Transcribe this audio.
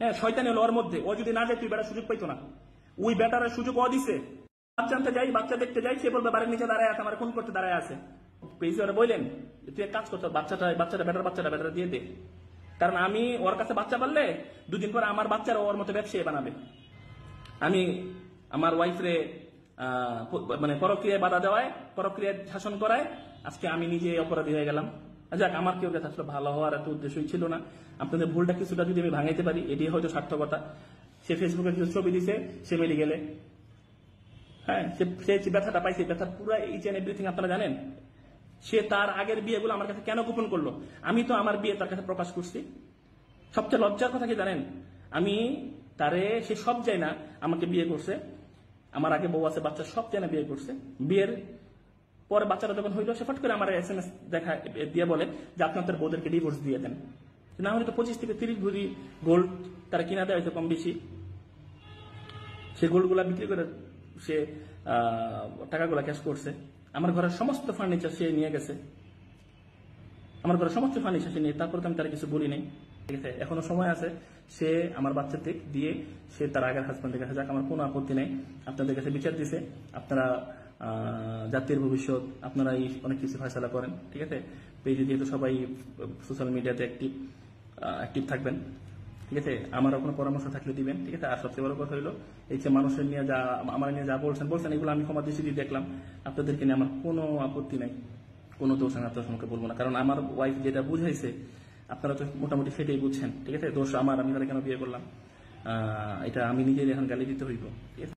হ্যাঁ, শয়তানি হলো ওর মধ্যে। ও যদি না যায় তুই বেটার সুযোগ পাইতো না। ওই বেটার সুযোগ ও দিছে। বাচ্চা আনতে যাই, বাচ্চা দেখতে যাই, সে বলবে বাড়ির নিচে দাঁড়ায় আছে, আমার খুন করতে দাঁড়ায় আছে। পেয়েছি ওরা বললেন তুই এক কাজ করতো, বাচ্চাটা বেটার দিয়ে দে। কারণ আমি ওর কাছে বাচ্চা পারলে দুদিন পর আমার বাচ্চারা ওর মতো ব্যবসায়ী বানাবে। আমি আমার ওয়াইফরে মানে পরক্রিয়ায় বাধা দেওয়ায়, পরক্রিয়ায় শাসন করায় আজকে আমি নিজে অপরাধী হয়ে গেলাম। যাক, আমার কেউ কাছে আসলে ভালো হওয়ার এত উদ্দেশ্যই ছিল না। আপনাদের ভুলটা কিছুটা যদি আমি ভাঙাইতে পারি, এটি হয়তো সার্থকতা। সে ফেসবুকে কিছু ছবি দিছে, সে মেলে গেলে, হ্যাঁ, সে ব্যথাটা পাইছে, ব্যথার পুরো ইচ এন্ড এভরিথিং আপনারা জানেন। সে তার আগের বিয়েগুলো আমার কাছে কেন গোপন করলো? আমি তো আমার বিয়ে তার কাছে প্রকাশ করছি। সবচেয়ে লজ্জার কথা কি জানেন? আমি তারে, সে সব যায় না আমাকে বিয়ে করছে, আমার আগে বউ আছে, বাচ্চা সব যায় না বিয়ে করছে। বিয়ের পরে বাচ্চাটা যখন হইলো, সে ফট করে আমার SMS দেখা দিয়ে বলে যে আপনার তার বউদেরকে ডিভোর্স দিয়ে দেন, না হলে তো 25 থেকে 30 ভরি গোল্ড তারা কিনা দেওয়া হয়েছে কম বেশি। সে গোল্ডগুলা বিক্রি করে সে টাকাগুলা ক্যাশ করছে। আমার ঘরের সমস্ত ফার্নিচার সে নিয়ে গেছে, আমার ঘরের সমস্ত ফার্নিচার সে নিয়ে, তারপরে তো আমি তার কিছু বলি নাই। ঠিক আছে, এখনো সময় আছে। সে আমার বাচ্চা দিয়ে সে তার আগের হাজব্যান্ডের কাছে যাক, আমার কোনো আপত্তি নেই। আপনাদের কাছে বিচার দিছে, আপনারা জাতির ভবিষ্যৎ, আপনারা অনেক কিছু ফয়সালা করেন। ঠিক আছে, পেজে যেহেতু সবাই সোশ্যাল মিডিয়াতে অ্যাক্টিভ থাকবেন। ঠিক আছে, আমারও কোনো পরামর্শ থাকলে দিবেন। ঠিক আছে, আর সবচেয়ে বড় কথা হলো এই যে মানুষের নিয়ে যা, আমার নিয়ে যা বলছেন এগুলো আমি ক্ষমা দৃষ্টি দিয়ে দেখলাম। আপনাদেরকে নিয়ে আমার কোনো আপত্তি নাই, কোনো দোষ আমি আপনার সঙ্গে বলবো না। কারণ আমার ওয়াইফ যেটা বুঝাইছে আপনারা তো মোটামুটি সেটাই বুঝছেন। ঠিক আছে, দোষ আমার, আমি তাহলে কেন বিয়ে করলাম, এটা আমি নিজেই এখন গালি দিতে হইব। ঠিক আছে।